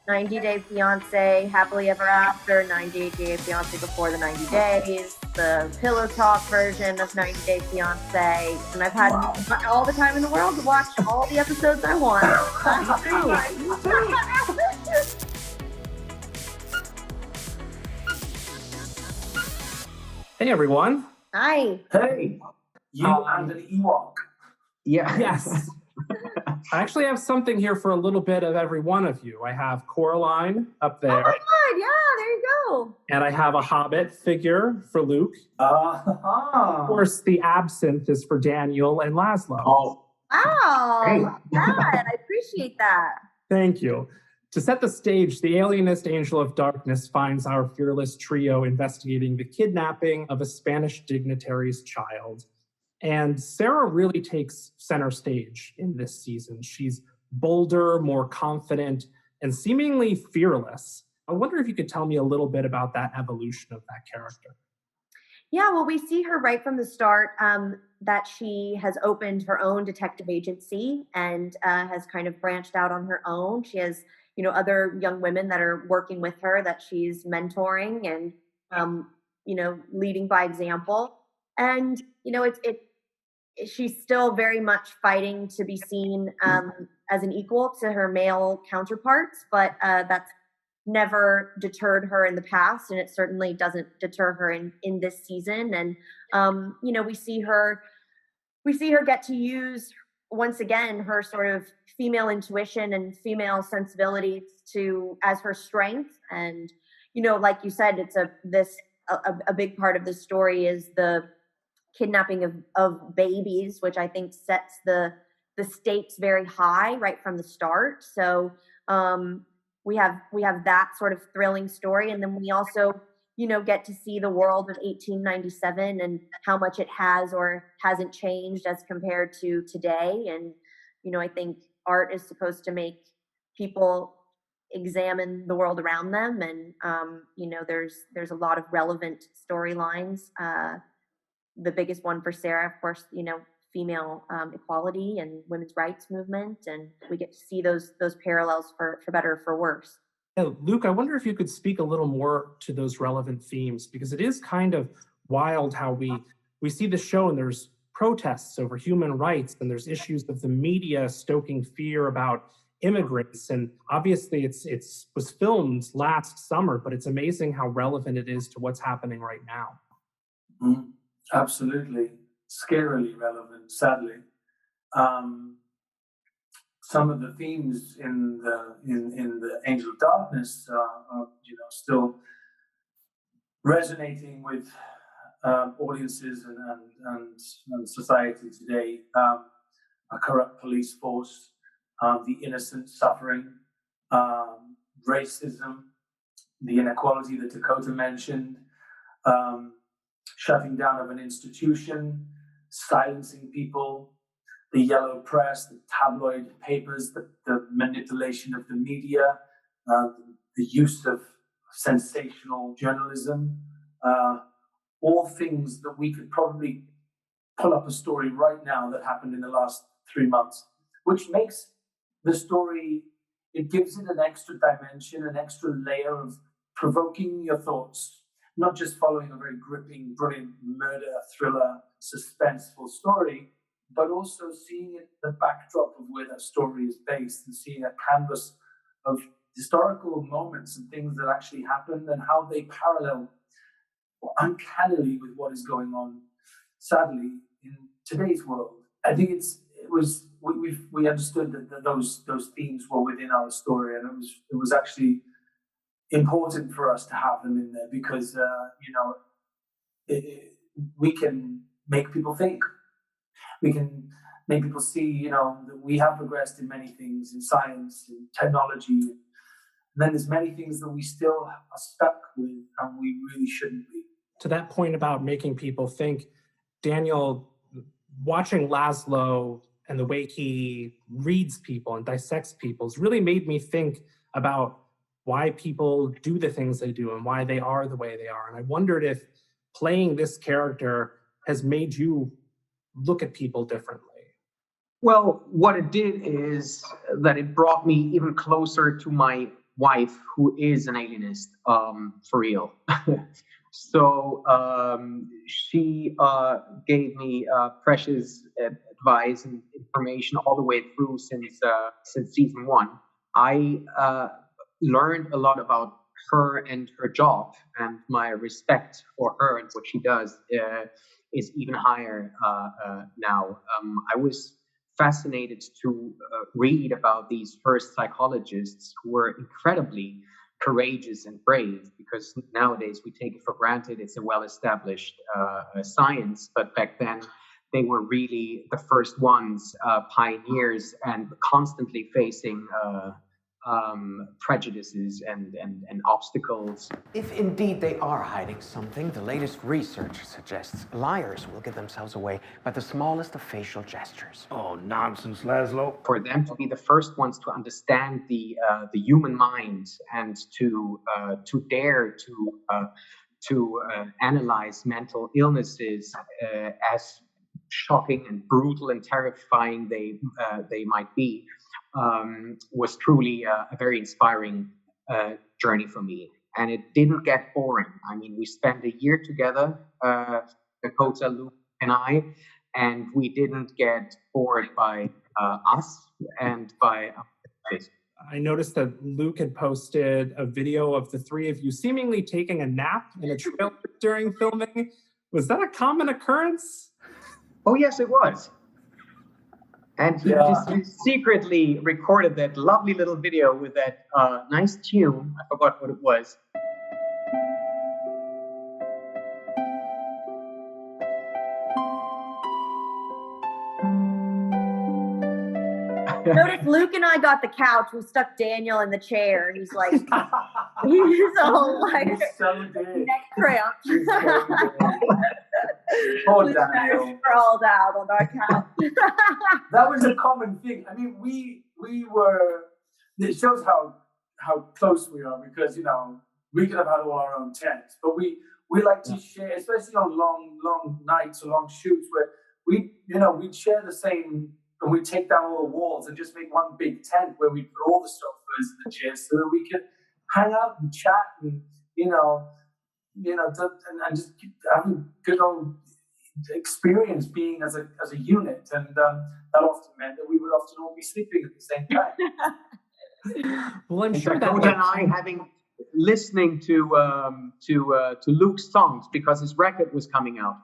90 Day Fiance, Happily Ever After, 90 Day Fiance Before the 90 Days, the Pillow Talk version of 90 Day Fiance, and I've had all the time in the world to watch all the episodes I want. Hey everyone. Hi. Hey, you and an Ewok. Yeah. Yes. I actually have something here for a little bit of every one of you. I have Coraline up there. Oh my God, yeah, there you go. And I have a Hobbit figure for Luke. Of course, the absinthe is for Daniel and Laszlo. Oh. Wow. Hey. God, I appreciate that. Thank you. To set the stage, the Alienist Angel of Darkness finds our fearless trio investigating the kidnapping of a Spanish dignitary's child. And Sarah really takes center stage in this season. She's bolder, more confident, and seemingly fearless. I wonder if you could tell me a little bit about that evolution of that character. Yeah, well, we see her right from the start that she has opened her own detective agency and has kind of branched out on her own. She has, other young women that are working with her that she's mentoring and, leading by example. And, she's still very much fighting to be seen as an equal to her male counterparts, but that's never deterred her in the past, and it certainly doesn't deter her in this season. And we see her get to use once again her sort of female intuition and female sensibilities as her strength. And like you said, it's a big part of the story is the kidnapping of babies, which I think sets the stakes very high right from the start. So we have that sort of thrilling story, and then we also get to see the world of 1897 and how much it has or hasn't changed as compared to today. And I think art is supposed to make people examine the world around them, and there's a lot of relevant storylines. The biggest one for Sarah, of course, female equality and women's rights movement, and we get to see those parallels for better or for worse. Yeah, Luke, I wonder if you could speak a little more to those relevant themes, because it is kind of wild how we see the show and there's protests over human rights and there's issues of the media stoking fear about immigrants, and obviously it was filmed last summer, but it's amazing how relevant it is to what's happening right now. Mm-hmm. Absolutely, scarily relevant, sadly. Some of the themes in the Angel of Darkness are still resonating with audiences and society today. A corrupt police force, the innocent suffering, racism, the inequality that Dakota mentioned. Shutting down of an institution, silencing people, the yellow press, the tabloid papers, the manipulation of the media, the use of sensational journalism, all things that we could probably pull up a story right now that happened in the last 3 months, which makes the story, it gives it an extra dimension, an extra layer of provoking your thoughts. Not just following a very gripping, brilliant murder, thriller, suspenseful story, but also seeing it the backdrop of where that story is based and seeing a canvas of historical moments and things that actually happened and how they parallel uncannily with what is going on, sadly, in today's world. I think we understood that those themes were within our story, and it was actually important for us to have them in there because we can make people think. We can make people see, that we have progressed in many things, in science, in technology. And then there's many things that we still are stuck with, and we really shouldn't be. To that point about making people think, Daniel, watching Laszlo and the way he reads people and dissects people has really made me think about why people do the things they do and why they are the way they are. And I wondered if playing this character has made you look at people differently. Well, what it did is that it brought me even closer to my wife who is an alienist, for real. So she gave me precious advice and information all the way through since season one. I learned a lot about her and her job, and my respect for her and what she does is even higher now. I was fascinated to read about these first psychologists who were incredibly courageous and brave, because nowadays we take it for granted it's a well-established science, but back then they were really the first ones, pioneers, and constantly facing prejudices and obstacles. If indeed they are hiding something, the latest research suggests liars will give themselves away by the smallest of facial gestures. Oh, nonsense, Laszlo. For them to be the first ones to understand the human mind and to dare to analyze mental illnesses, as shocking and brutal and terrifying they might be, was truly a very inspiring journey for me. And it didn't get boring. I mean, we spent a year together, Dakota, Luke, and I, and we didn't get bored by us and by this. I noticed that Luke had posted a video of the three of you seemingly taking a nap in a trailer during filming. Was that a common occurrence? Oh, yes, it was. And he just secretly recorded that lovely little video with that nice tune. I forgot what it was. Notice Luke and I got the couch. We stuck Daniel in the chair. He's like, he's all like neck cramped. Oh, Daniel. Sprawled out on our couch. That was a common thing. I mean, we were. It shows how close we are, because we could have had all our own tents, but we like to share, especially on long nights or long shoots, where we'd share the same. And we take down all the walls and just make one big tent where we put all the sofas and the chairs so that we could hang out and chat and and just have a good old experience being as a unit. And that often meant that we would often all be sleeping at the same time. Well, I'm sure that Dakota and I listening to Luke's songs because his record was coming out.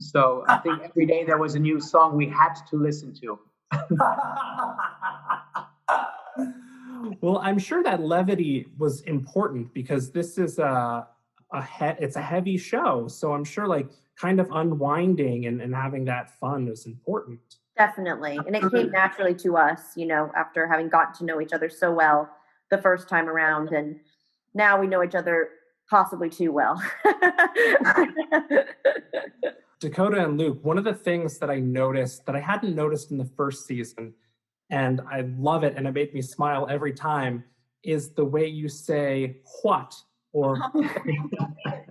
So I think every day there was a new song we had to listen to. Well, I'm sure that levity was important because this is it's a heavy show. So I'm sure kind of unwinding and having that fun is important. Definitely. And it came naturally to us, after having gotten to know each other so well the first time around. And now we know each other possibly too well. Dakota and Luke, one of the things that I noticed that I hadn't noticed in the first season, and I love it and it made me smile every time, is the way you say what, or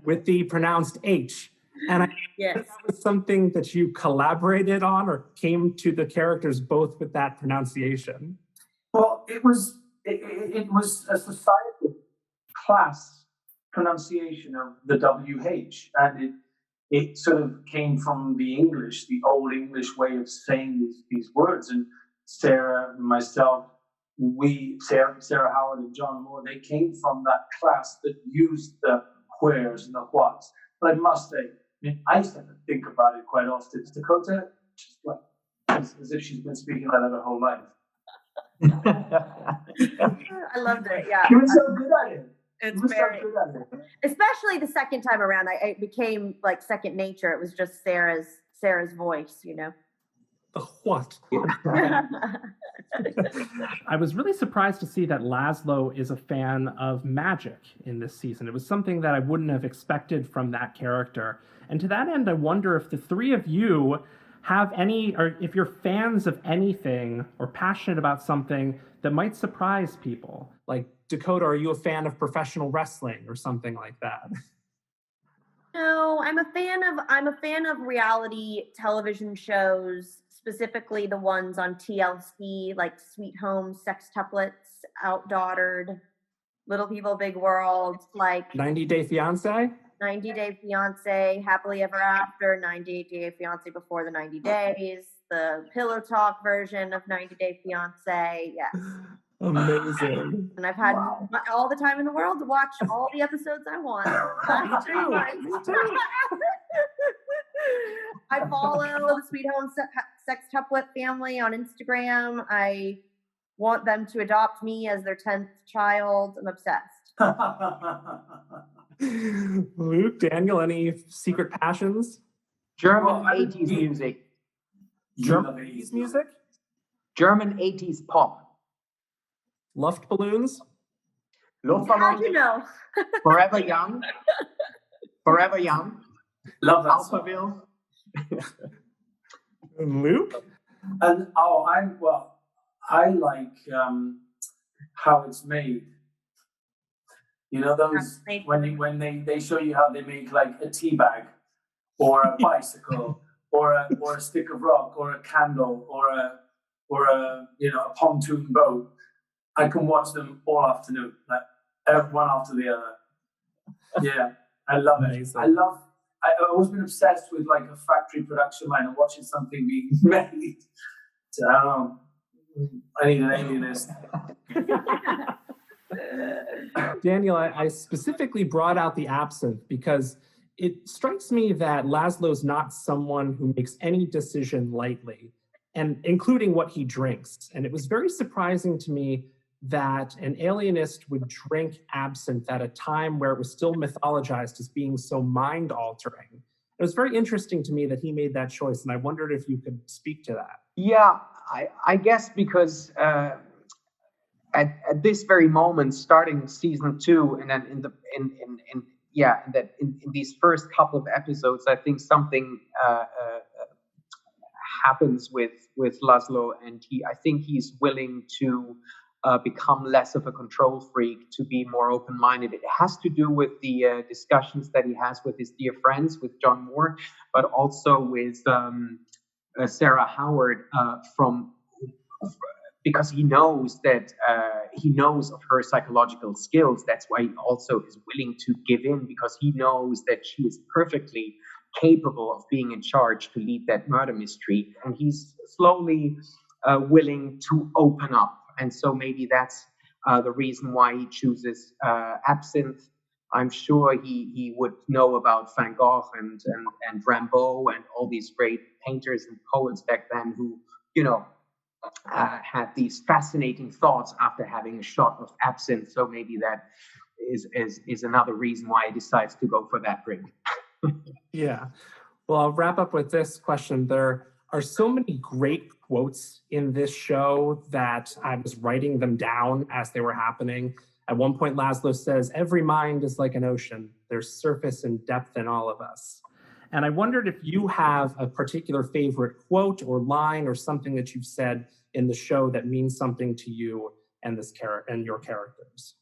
with the pronounced H. And I think that was something that you collaborated on or came to the characters both with that pronunciation. Well, it was a societal class pronunciation of the WH, and it sort of came from the English, the old English way of saying these words. And Sarah, myself, Sarah Howard and John Moore, they came from that class that used the wheres and the whats. But I must say, I used to have to think about it quite often. Dakota, just as if she's been speaking like that her whole life. I loved it, yeah. She was so good at it. It's very, especially the second time around, it became like second nature. It was just Sarah's voice, The what? I was really surprised to see that Laszlo is a fan of magic in this season. It was something that I wouldn't have expected from that character. And to that end, I wonder if the three of you have any, or if you're fans of anything or passionate about something that might surprise people. Like, Dakota, are you a fan of professional wrestling or something like that? No, I'm a fan of reality television shows, specifically the ones on TLC, like Sweet Home, Sextuplets, Outdaughtered. Little People, Big World, like 90 Day Fiance? 90 Day Fiance, Happily Ever After, 90 Day Fiance Before the 90 Days, the Pillow Talk version of 90 Day Fiance. Yes. Amazing. And I've had all the time in the world to watch all the episodes I want. Me too. I follow the Sweet Home Sextuplet family on Instagram. I want them to adopt me as their 10th child. I'm obsessed. Luke, Daniel, any secret passions? German 80s music. German 80s music? German 80s pop. Luftballons? How'd you know? Forever Young. Forever Young. Love that song. Alphaville. Luke? And I like how it's made. You know those when they show you how they make like a tea bag, or a bicycle, or a stick of rock, or a candle, or a pontoon boat. I can watch them all afternoon, like one after the other. Yeah, I love it. Amazing. I've always been obsessed with like a factory production line and watching something being made. So, I need an alienist. Daniel, I specifically brought out the absinthe because it strikes me that Laszlo's not someone who makes any decision lightly, and including what he drinks. And it was very surprising to me that an alienist would drink absinthe at a time where it was still mythologized as being so mind-altering. It was very interesting to me that he made that choice, and I wondered if you could speak to that. Yeah, I guess because at this very moment, starting season 2, and then in these first couple of episodes, I think something happens with Laszlo, and I think he's willing to become less of a control freak, to be more open-minded. It has to do with the discussions that he has with his dear friends, with John Moore, but also with Sarah Howard, because he knows of her psychological skills. That's why he also is willing to give in, because he knows that she is perfectly capable of being in charge to lead that murder mystery, and he's slowly willing to open up. And so maybe that's the reason why he chooses absinthe. I'm sure he would know about Van Gogh and Rimbaud and all these great painters and poets back then who, had these fascinating thoughts after having a shot of absinthe. So maybe that is another reason why he decides to go for that drink. Yeah. Well, I'll wrap up with this question. There are so many great quotes in this show that I was writing them down as they were happening. At one point, Laszlo says, "Every mind is like an ocean. There's surface and depth in all of us." And I wondered if you have a particular favorite quote or line or something that you've said in the show that means something to you and and your characters.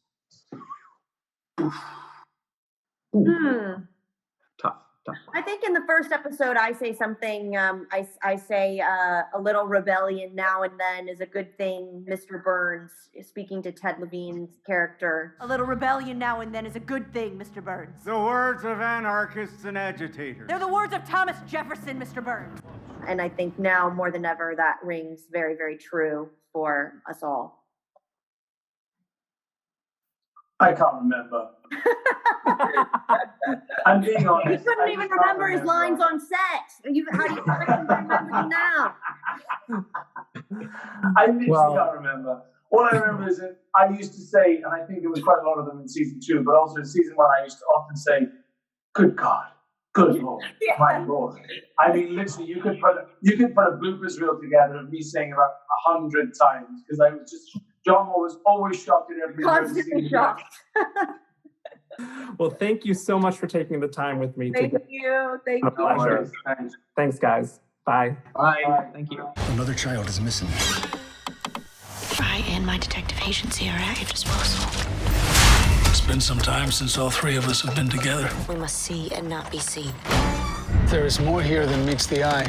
Tough. I think in the first episode, I say something. I say a little rebellion now and then is a good thing. Mr. Burns, speaking to Ted Levine's character. A little rebellion now and then is a good thing, Mr. Burns. The words of anarchists and agitators. They're the words of Thomas Jefferson, Mr. Burns. And I think now more than ever that rings very, very true for us all. I can't remember. I'm being honest. He couldn't even remember his lines on set. How do you remember them now? I literally can't remember. All I remember is that I used to say, and I think there was quite a lot of them in season 2, but also in season 1, I used to often say, "Good God, good Lord, my Lord." I mean, literally, you could put a bloopers reel together of me saying about 100 times, because I was just, John was always shocked at every word. Constantly shocked. Well, thank you so much for taking the time with me Thank today. you. Thank A you. pleasure. Thanks, guys. Bye. Bye. Thank you. Another child is missing. I and my detective agency are at your disposal. It's been some time since all three of us have been together. We must see and not be seen. There is more here than meets the eye.